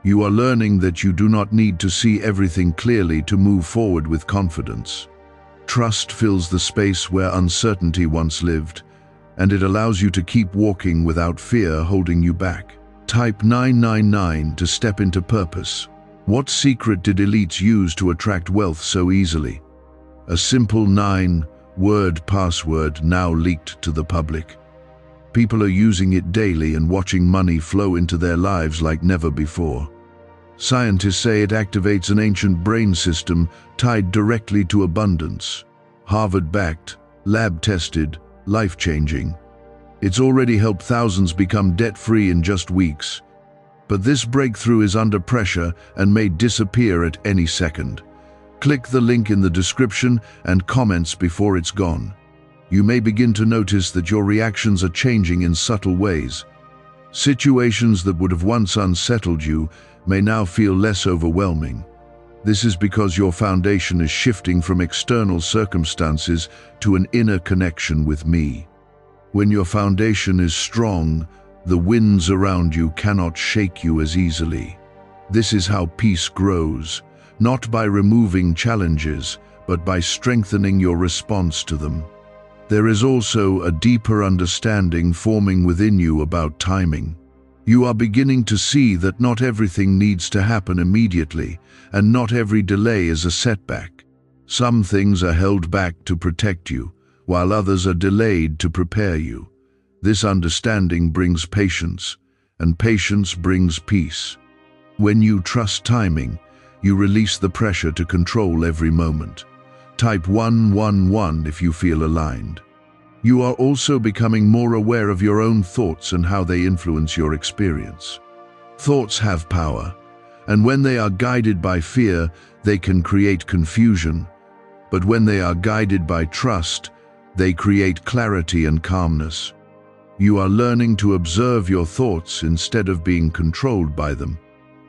You are learning that you do not need to see everything clearly to move forward with confidence. Trust fills the space where uncertainty once lived, and it allows you to keep walking without fear holding you back. Type 999 to step into purpose. What secret did elites use to attract wealth so easily? A simple 9-word password now leaked to the public. People are using it daily and watching money flow into their lives like never before. Scientists say it activates an ancient brain system tied directly to abundance. Harvard-backed, lab-tested, life-changing. It's already helped thousands become debt-free in just weeks. But this breakthrough is under pressure and may disappear at any second. Click the link in the description and comments before it's gone. You may begin to notice that your reactions are changing in subtle ways. Situations that would have once unsettled you may now feel less overwhelming. This is because your foundation is shifting from external circumstances to an inner connection with me. When your foundation is strong, the winds around you cannot shake you as easily. This is how peace grows, not by removing challenges, but by strengthening your response to them. There is also a deeper understanding forming within you about timing. You are beginning to see that not everything needs to happen immediately, and not every delay is a setback. Some things are held back to protect you, while others are delayed to prepare you. This understanding brings patience, and patience brings peace. When you trust timing, you release the pressure to control every moment. Type 111 if you feel aligned. You are also becoming more aware of your own thoughts and how they influence your experience. Thoughts have power, and when they are guided by fear, they can create confusion. But when they are guided by trust, they create clarity and calmness. You are learning to observe your thoughts instead of being controlled by them.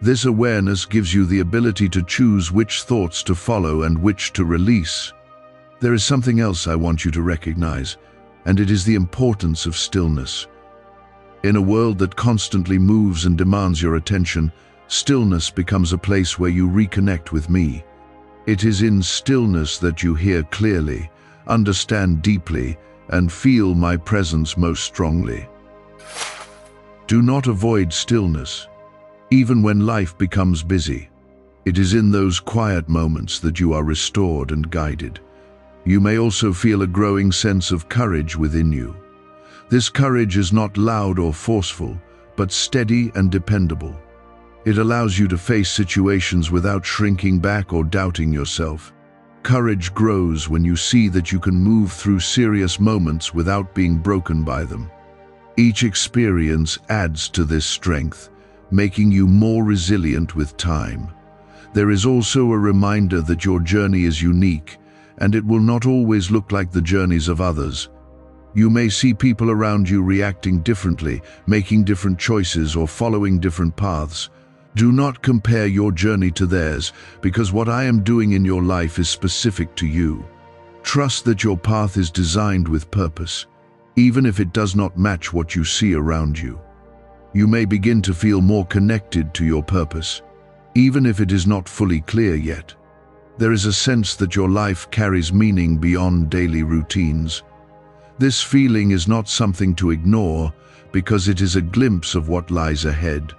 This awareness gives you the ability to choose which thoughts to follow and which to release. There is something else I want you to recognize, and it is the importance of stillness. In a world that constantly moves and demands your attention, stillness becomes a place where you reconnect with me. It is in stillness that you hear clearly, understand deeply, and feel my presence most strongly. Do not avoid stillness, even when life becomes busy. It is in those quiet moments that you are restored and guided. You may also feel a growing sense of courage within you. This courage is not loud or forceful, but steady and dependable. It allows you to face situations without shrinking back or doubting yourself. Courage grows when you see that you can move through serious moments without being broken by them. Each experience adds to this strength, making you more resilient with time. There is also a reminder that your journey is unique, and it will not always look like the journeys of others. You may see people around you reacting differently, making different choices, or following different paths. Do not compare your journey to theirs, because what I am doing in your life is specific to you. Trust that your path is designed with purpose, even if it does not match what you see around you. You may begin to feel more connected to your purpose, even if it is not fully clear yet. There is a sense that your life carries meaning beyond daily routines. This feeling is not something to ignore, because it is a glimpse of what lies ahead.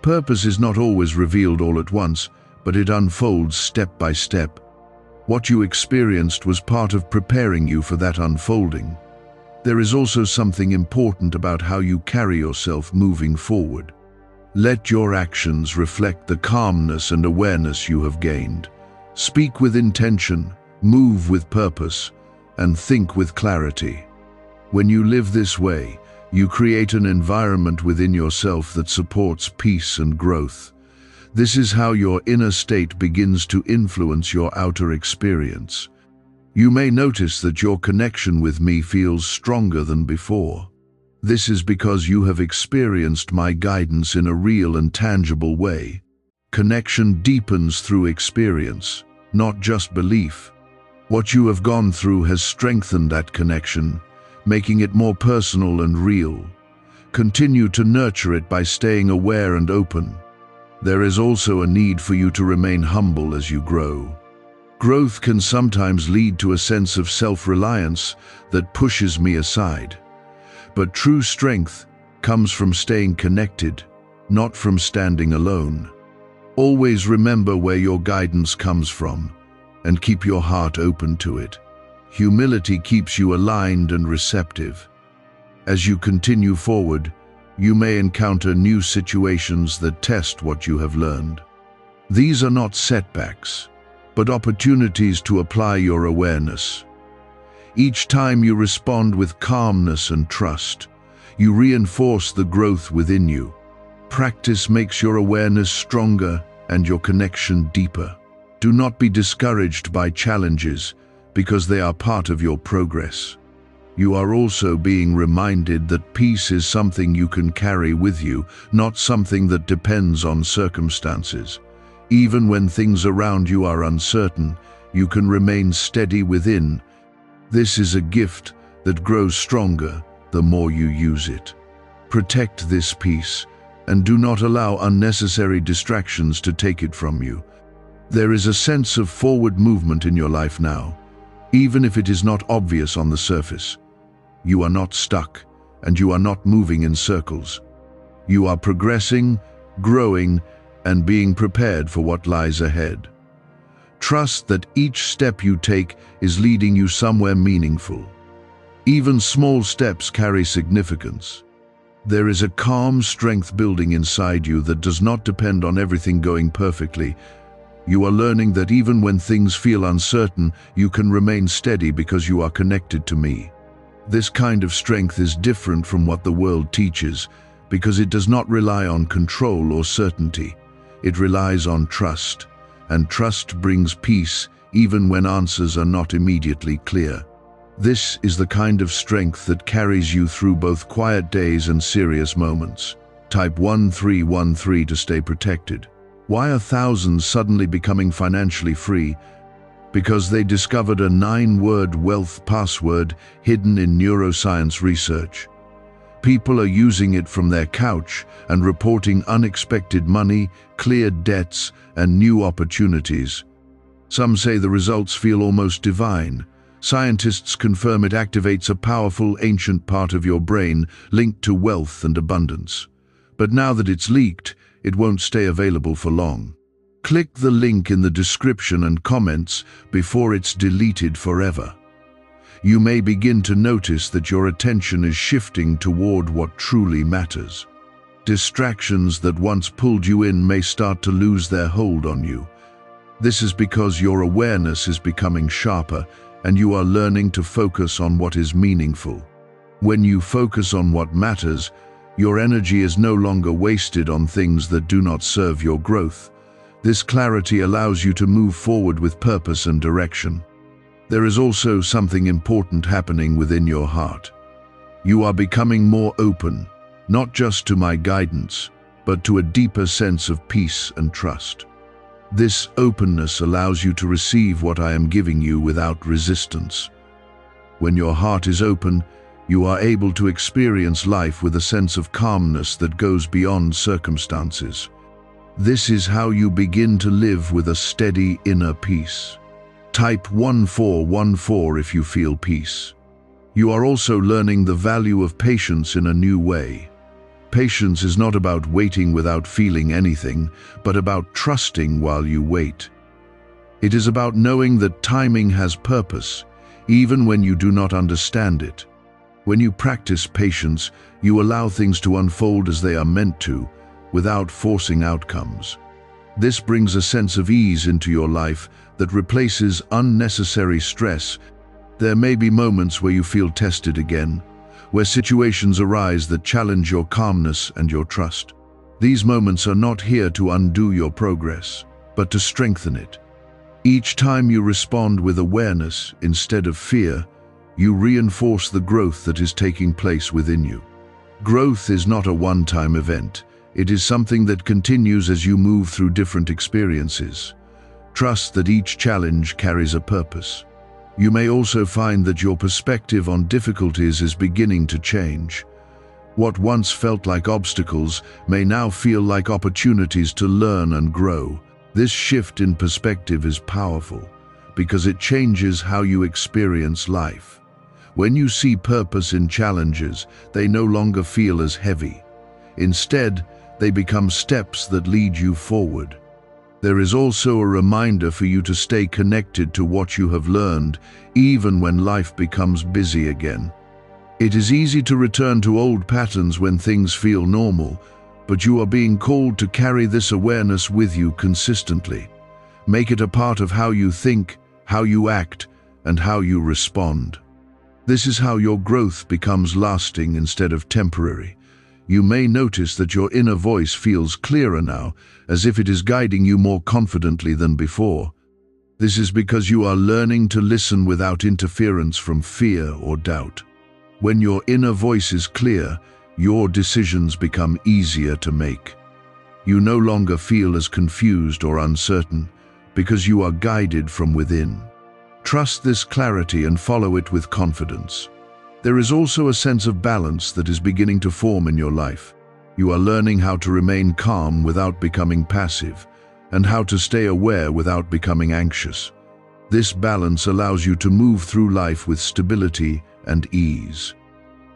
Purpose is not always revealed all at once, but it unfolds step by step. What you experienced was part of preparing you for that unfolding. There is also something important about how you carry yourself moving forward. Let your actions reflect the calmness and awareness you have gained. Speak with intention, move with purpose, and think with clarity. When you live this way, you create an environment within yourself that supports peace and growth. This is how your inner state begins to influence your outer experience. You may notice that your connection with me feels stronger than before. This is because you have experienced my guidance in a real and tangible way. Connection deepens through experience, not just belief. What you have gone through has strengthened that connection, making it more personal and real. Continue to nurture it by staying aware and open. There is also a need for you to remain humble as you grow. Growth can sometimes lead to a sense of self-reliance that pushes me aside. But true strength comes from staying connected, not from standing alone. Always remember where your guidance comes from, and keep your heart open to it. Humility keeps you aligned and receptive. As you continue forward, you may encounter new situations that test what you have learned. These are not setbacks, but opportunities to apply your awareness. Each time you respond with calmness and trust, you reinforce the growth within you. Practice makes your awareness stronger and your connection deeper. Do not be discouraged by challenges, because they are part of your progress. You are also being reminded that peace is something you can carry with you, not something that depends on circumstances. Even when things around you are uncertain, you can remain steady within. This is a gift that grows stronger the more you use it. Protect this peace, and do not allow unnecessary distractions to take it from you. There is a sense of forward movement in your life now, even if it is not obvious on the surface. You are not stuck, and you are not moving in circles. You are progressing, growing, and being prepared for what lies ahead. Trust that each step you take is leading you somewhere meaningful. Even small steps carry significance. There is a calm strength building inside you that does not depend on everything going perfectly. You are learning that even when things feel uncertain, you can remain steady because you are connected to me. This kind of strength is different from what the world teaches, because it does not rely on control or certainty. It relies on trust, and trust brings peace even when answers are not immediately clear. This is the kind of strength that carries you through both quiet days and serious moments. Type 1313 to stay protected. Why are thousands suddenly becoming financially free? Because they discovered a 9-word wealth password hidden in neuroscience research. People are using it from their couch and reporting unexpected money, cleared debts, and new opportunities. Some say the results feel almost divine. Scientists confirm it activates a powerful ancient part of your brain linked to wealth and abundance. But now that it's leaked, it won't stay available for long. Click the link in the description and comments before it's deleted forever. You may begin to notice that your attention is shifting toward what truly matters. Distractions that once pulled you in may start to lose their hold on you. This is because your awareness is becoming sharper and you are learning to focus on what is meaningful. When you focus on what matters, your energy is no longer wasted on things that do not serve your growth. This clarity allows you to move forward with purpose and direction. There is also something important happening within your heart. You are becoming more open, not just to my guidance, but to a deeper sense of peace and trust. This openness allows you to receive what I am giving you without resistance. When your heart is open, you are able to experience life with a sense of calmness that goes beyond circumstances. This is how you begin to live with a steady inner peace. Type 1414 if you feel peace. You are also learning the value of patience in a new way. Patience is not about waiting without feeling anything, but about trusting while you wait. It is about knowing that timing has purpose, even when you do not understand it. When you practice patience, you allow things to unfold as they are meant to, without forcing outcomes. This brings a sense of ease into your life that replaces unnecessary stress. There may be moments where you feel tested again, where situations arise that challenge your calmness and your trust. These moments are not here to undo your progress, but to strengthen it. Each time you respond with awareness instead of fear, you reinforce the growth that is taking place within you. Growth is not a one-time event. It is something that continues as you move through different experiences. Trust that each challenge carries a purpose. You may also find that your perspective on difficulties is beginning to change. What once felt like obstacles may now feel like opportunities to learn and grow. This shift in perspective is powerful because it changes how you experience life. When you see purpose in challenges, they no longer feel as heavy. Instead, they become steps that lead you forward. There is also a reminder for you to stay connected to what you have learned, even when life becomes busy again. It is easy to return to old patterns when things feel normal, but you are being called to carry this awareness with you consistently. Make it a part of how you think, how you act, and how you respond. This is how your growth becomes lasting instead of temporary. You may notice that your inner voice feels clearer now, as if it is guiding you more confidently than before. This is because you are learning to listen without interference from fear or doubt. When your inner voice is clear, your decisions become easier to make. You no longer feel as confused or uncertain because you are guided from within. Trust this clarity and follow it with confidence. There is also a sense of balance that is beginning to form in your life. You are learning how to remain calm without becoming passive, and how to stay aware without becoming anxious. This balance allows you to move through life with stability and ease.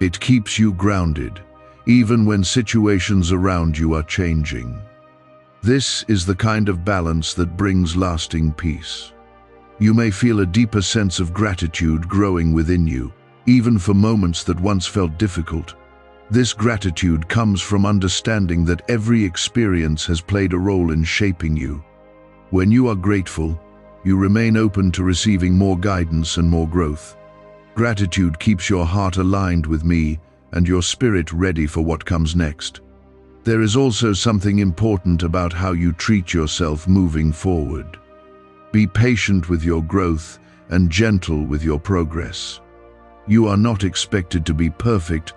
It keeps you grounded, even when situations around you are changing. This is the kind of balance that brings lasting peace. You may feel a deeper sense of gratitude growing within you, even for moments that once felt difficult. This gratitude comes from understanding that every experience has played a role in shaping you. When you are grateful, you remain open to receiving more guidance and more growth. Gratitude keeps your heart aligned with me and your spirit ready for what comes next. There is also something important about how you treat yourself moving forward. Be patient with your growth and gentle with your progress. You are not expected to be perfect,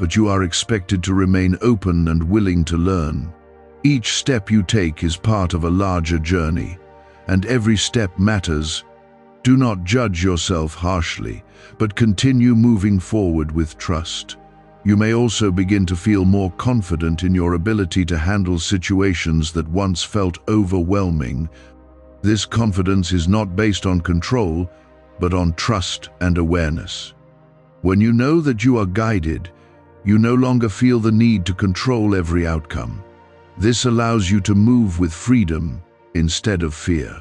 but you are expected to remain open and willing to learn. Each step you take is part of a larger journey, and every step matters. Do not judge yourself harshly, but continue moving forward with trust. You may also begin to feel more confident in your ability to handle situations that once felt overwhelming. This confidence is not based on control, but on trust and awareness. When you know that you are guided, you no longer feel the need to control every outcome. This allows you to move with freedom instead of fear.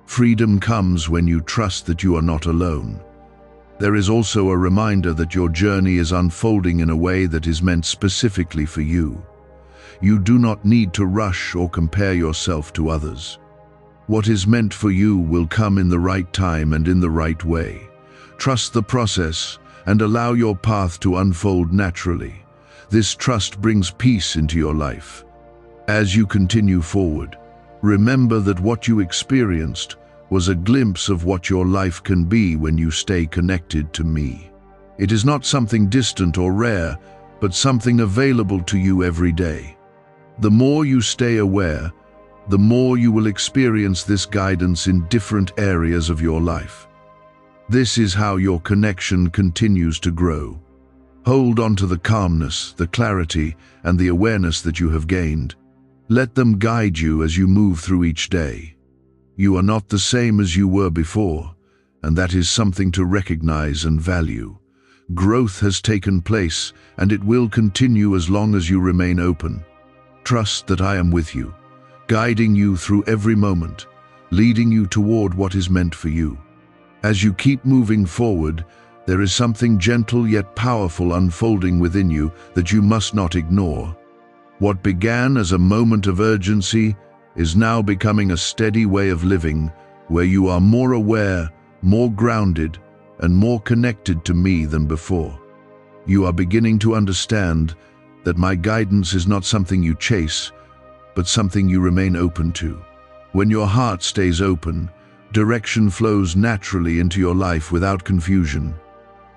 Freedom comes when you trust that you are not alone. There is also a reminder that your journey is unfolding in a way that is meant specifically for you. You do not need to rush or compare yourself to others. What is meant for you will come in the right time and in the right way. Trust the process and allow your path to unfold naturally. This trust brings peace into your life. As you continue forward, remember that what you experienced was a glimpse of what your life can be when you stay connected to me. It is not something distant or rare, but something available to you every day. The more you stay aware, the more you will experience this guidance in different areas of your life. This is how your connection continues to grow. Hold on to the calmness, the clarity, and the awareness that you have gained. Let them guide you as you move through each day. You are not the same as you were before, and that is something to recognize and value. Growth has taken place, and it will continue as long as you remain open. Trust that I am with you, guiding you through every moment, leading you toward what is meant for you. As you keep moving forward, there is something gentle yet powerful unfolding within you that you must not ignore. What began as a moment of urgency is now becoming a steady way of living, where you are more aware, more grounded, and more connected to me than before. You are beginning to understand that my guidance is not something you chase, but something you remain open to. When your heart stays open, direction flows naturally into your life without confusion.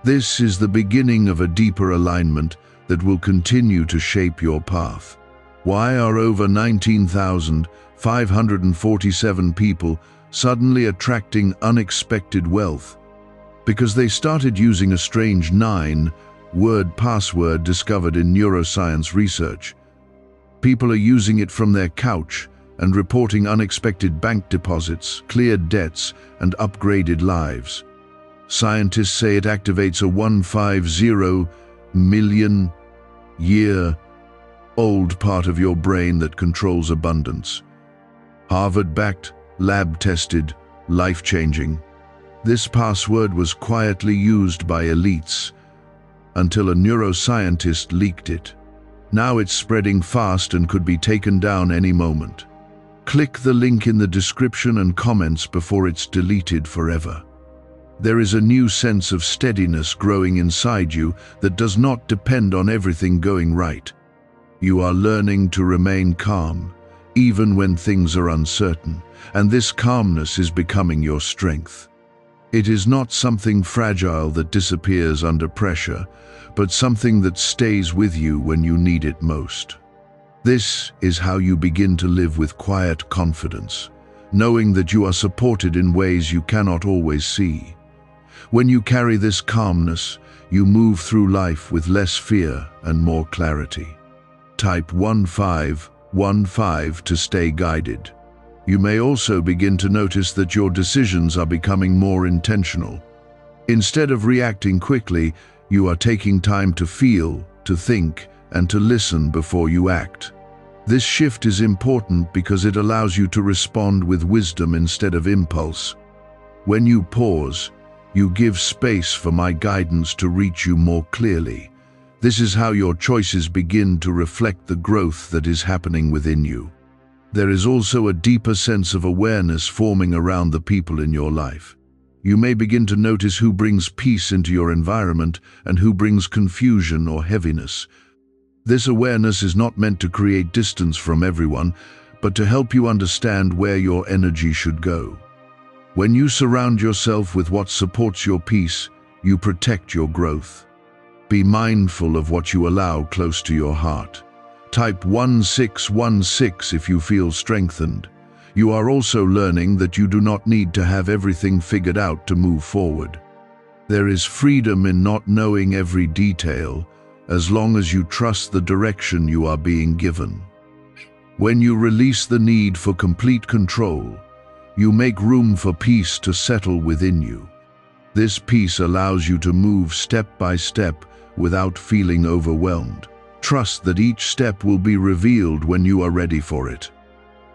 This is the beginning of a deeper alignment that will continue to shape your path. Why are over 19,547 people suddenly attracting unexpected wealth? Because they started using a strange 9-word password discovered in neuroscience research. People are using it from their couch and reporting unexpected bank deposits, cleared debts, and upgraded lives. Scientists say it activates a 150 million year old part of your brain that controls abundance. Harvard-backed, lab-tested, life-changing. This password was quietly used by elites until a neuroscientist leaked it. Now it's spreading fast and could be taken down any moment. Click the link in the description and comments before it's deleted forever. There is a new sense of steadiness growing inside you that does not depend on everything going right. You are learning to remain calm, even when things are uncertain, and this calmness is becoming your strength. It is not something fragile that disappears under pressure, but something that stays with you when you need it most. This is how you begin to live with quiet confidence, knowing that you are supported in ways you cannot always see. When you carry this calmness, you move through life with less fear and more clarity. Type 1515 to stay guided. You may also begin to notice that your decisions are becoming more intentional. Instead of reacting quickly, you are taking time to feel, to think, and to listen before you act. This shift is important because it allows you to respond with wisdom instead of impulse. When you pause, you give space for my guidance to reach you more clearly. This is how your choices begin to reflect the growth that is happening within you. There is also a deeper sense of awareness forming around the people in your life. You may begin to notice who brings peace into your environment and who brings confusion or heaviness. This awareness is not meant to create distance from everyone, but to help you understand where your energy should go. When you surround yourself with what supports your peace, you protect your growth. Be mindful of what you allow close to your heart. Type 1616 if you feel strengthened. You are also learning that you do not need to have everything figured out to move forward. There is freedom in not knowing every detail, as long as you trust the direction you are being given. When you release the need for complete control, you make room for peace to settle within you. This peace allows you to move step by step without feeling overwhelmed. Trust that each step will be revealed when you are ready for it.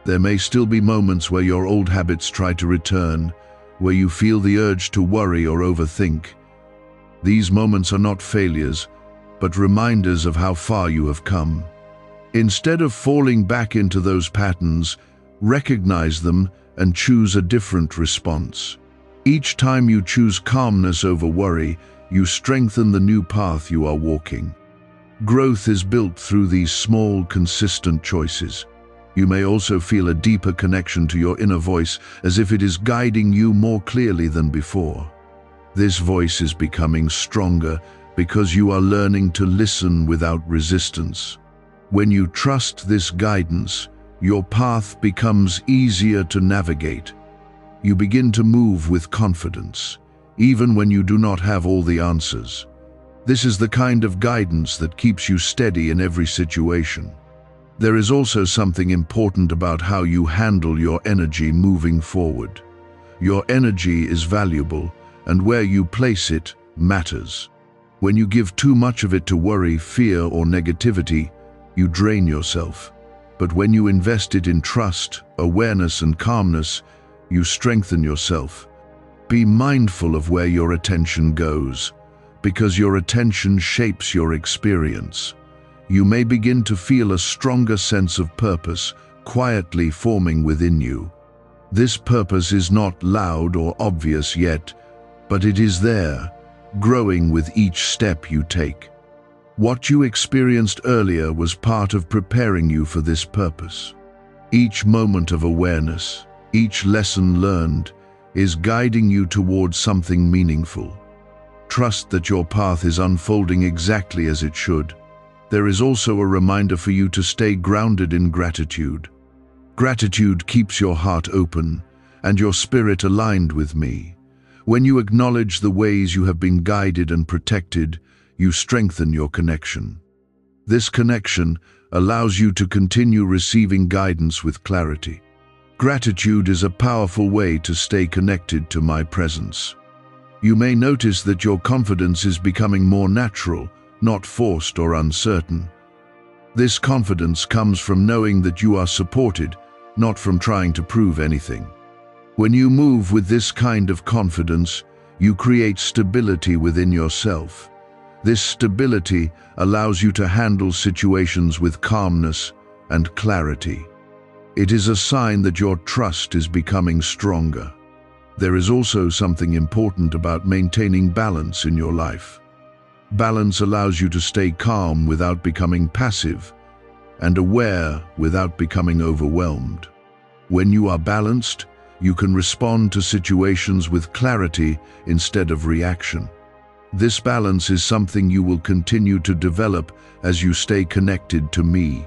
There may still be moments where your old habits try to return, where you feel the urge to worry or overthink. These moments are not failures, but reminders of how far you have come. Instead of falling back into those patterns, recognize them and choose a different response. Each time you choose calmness over worry, you strengthen the new path you are walking. Growth is built through these small, consistent choices. You may also feel a deeper connection to your inner voice, as if it is guiding you more clearly than before. This voice is becoming stronger because you are learning to listen without resistance. When you trust this guidance, your path becomes easier to navigate. You begin to move with confidence, even when you do not have all the answers. This is the kind of guidance that keeps you steady in every situation. There is also something important about how you handle your energy moving forward. Your energy is valuable, and where you place it matters. When you give too much of it to worry, fear, or negativity, you drain yourself. But when you invest it in trust, awareness, and calmness, you strengthen yourself. Be mindful of where your attention goes, because your attention shapes your experience. You may begin to feel a stronger sense of purpose quietly forming within you. This purpose is not loud or obvious yet, but it is there, growing with each step you take. What you experienced earlier was part of preparing you for this purpose. Each moment of awareness, each lesson learned, is guiding you towards something meaningful. Trust that your path is unfolding exactly as it should. There is also a reminder for you to stay grounded in gratitude. Gratitude keeps your heart open and your spirit aligned with me. When you acknowledge the ways you have been guided and protected, you strengthen your connection. This connection allows you to continue receiving guidance with clarity. Gratitude is a powerful way to stay connected to my presence. You may notice that your confidence is becoming more natural, not forced or uncertain. This confidence comes from knowing that you are supported, not from trying to prove anything. When you move with this kind of confidence, you create stability within yourself. This stability allows you to handle situations with calmness and clarity. It is a sign that your trust is becoming stronger. There is also something important about maintaining balance in your life. Balance allows you to stay calm without becoming passive. and aware without becoming overwhelmed. When you are balanced, you can respond to situations with clarity instead of reaction. This balance is something you will continue to develop as you stay connected to me.